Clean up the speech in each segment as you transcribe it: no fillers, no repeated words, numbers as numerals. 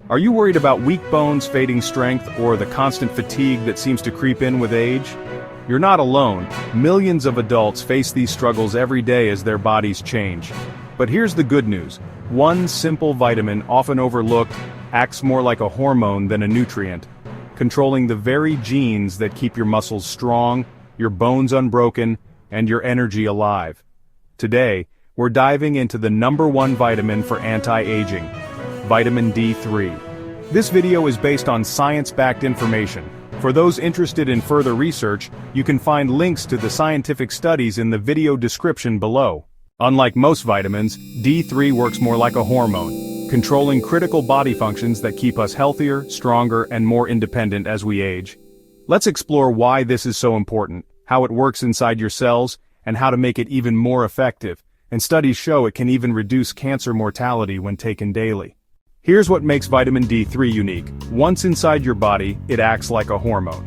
Are you worried about weak bones, fading strength, or the constant fatigue that seems to creep in with age? You're not alone. Millions of adults face these struggles every day as their bodies change. But here's the good news. One simple vitamin, often overlooked, acts more like a hormone than a nutrient, controlling the very genes that keep your muscles strong, your bones unbroken, and your energy alive. Today, we're diving into the #1 vitamin for anti-aging, vitamin D3. This video is based on science-backed information. For those interested in further research, you can find links to the scientific studies in the video description below. Unlike most vitamins, D3 works more like a hormone, controlling critical body functions that keep us healthier, stronger, and more independent as we age. Let's explore why this is so important, how it works inside your cells, and how to make it even more effective. And studies show it can even reduce cancer mortality when taken daily. Here's what makes vitamin D3 unique. Once inside your body, it acts like a hormone.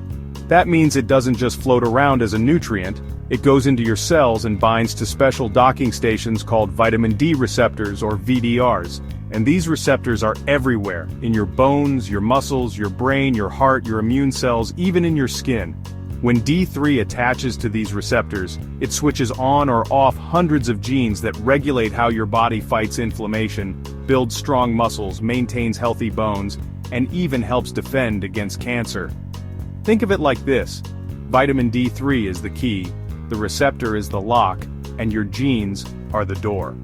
That means it doesn't just float around as a nutrient, it goes into your cells and binds to special docking stations called vitamin D receptors or VDRs. And these receptors are everywhere, in your bones, your muscles, your brain, your heart, your immune cells, even in your skin. When D3 attaches to these receptors, it switches on or off hundreds of genes that regulate how your body fights inflammation, builds strong muscles, maintains healthy bones, and even helps defend against cancer. Think of it like this. Vitamin D3 is the key, the receptor is the lock, and your genes are the door.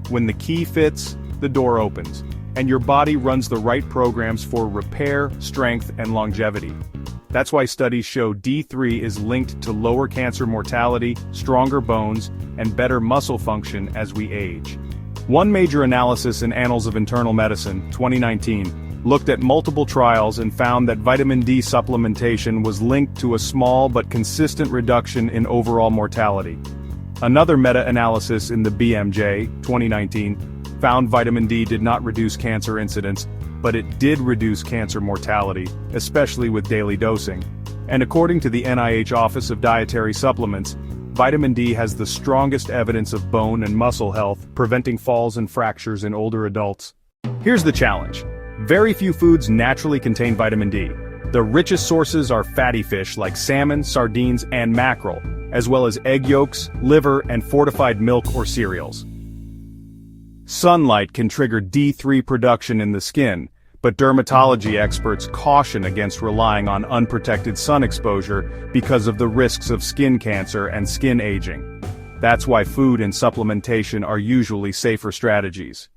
When the key fits, the door opens, and your body runs the right programs for repair, strength, and longevity. That's why studies show D3 is linked to lower cancer mortality, stronger bones, and better muscle function as we age. One major analysis in Annals of Internal Medicine, 2019, looked at multiple trials and found that vitamin D supplementation was linked to a small but consistent reduction in overall mortality. Another meta-analysis in the BMJ, 2019, found vitamin D did not reduce cancer incidence, but it did reduce cancer mortality, especially with daily dosing. And according to the NIH Office of Dietary Supplements, vitamin D has the strongest evidence of bone and muscle health, preventing falls and fractures in older adults. Here's the challenge. Very few foods naturally contain vitamin D. The richest sources are fatty fish like salmon, sardines, and mackerel, as well as egg yolks, liver, and fortified milk or cereals. Sunlight can trigger D3 production in the skin, but dermatology experts caution against relying on unprotected sun exposure because of the risks of skin cancer and skin aging. That's why food and supplementation are usually safer strategies.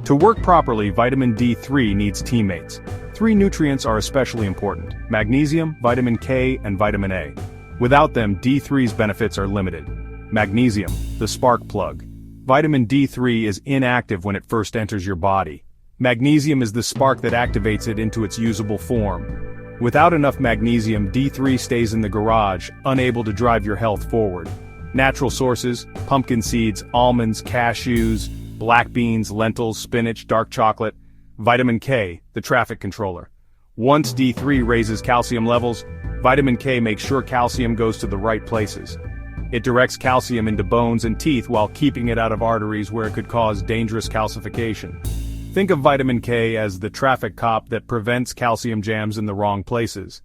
To work properly, vitamin D3 needs teammates. 3 nutrients are especially important: magnesium, vitamin K, and vitamin A. Without them, D3's benefits are limited. Magnesium, the spark plug. Vitamin D3 is inactive when it first enters your body. Magnesium is the spark that activates it into its usable form. Without enough magnesium, D3 stays in the garage, unable to drive your health forward. Natural sources: pumpkin seeds, almonds, cashews, black beans, lentils, spinach, dark chocolate. Vitamin K, the traffic controller. Once D3 raises calcium levels, vitamin K makes sure calcium goes to the right places. It directs calcium into bones and teeth while keeping it out of arteries where it could cause dangerous calcification. Think of vitamin K as the traffic cop that prevents calcium jams in the wrong places.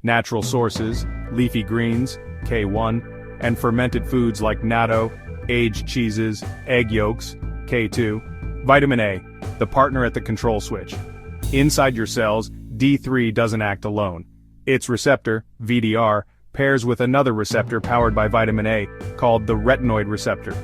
Natural sources, leafy greens, K1, and fermented foods like natto, aged cheeses, egg yolks, K2. Vitamin A, the partner at the control switch. Inside your cells, D3 doesn't act alone. Its receptor, VDR, pairs with another receptor powered by vitamin A, called the retinoid receptor.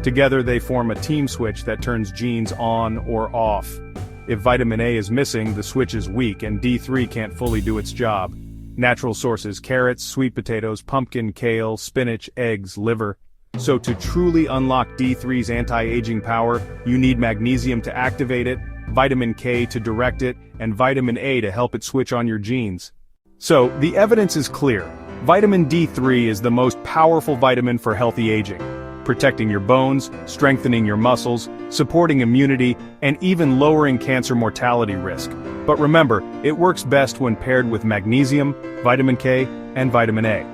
Together they form a team switch that turns genes on or off. If vitamin A is missing, the switch is weak and D3 can't fully do its job. Natural sources: carrots, sweet potatoes, pumpkin, kale, spinach, eggs, liver. So to truly unlock D3's anti-aging power, you need magnesium to activate it, vitamin K to direct it, and vitamin A to help it switch on your genes. So, the evidence is clear. Vitamin D3 is the most powerful vitamin for healthy aging, protecting your bones, strengthening your muscles, supporting immunity, and even lowering cancer mortality risk. But remember, it works best when paired with magnesium, vitamin K, and vitamin A.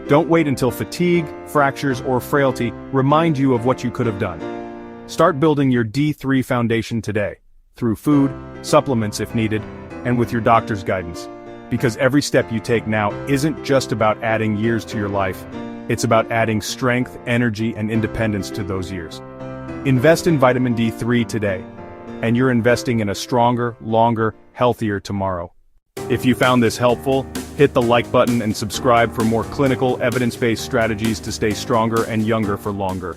Don't wait until fatigue, fractures, or frailty remind you of what you could have done. Start building your D3 foundation today, through food, supplements if needed, and with your doctor's guidance. Because every step you take now isn't just about adding years to your life, it's about adding strength, energy, and independence to those years. Invest in vitamin D3 today, and you're investing in a stronger, longer, healthier tomorrow. If you found this helpful, hit the like button and subscribe for more clinical, evidence-based strategies to stay stronger and younger for longer.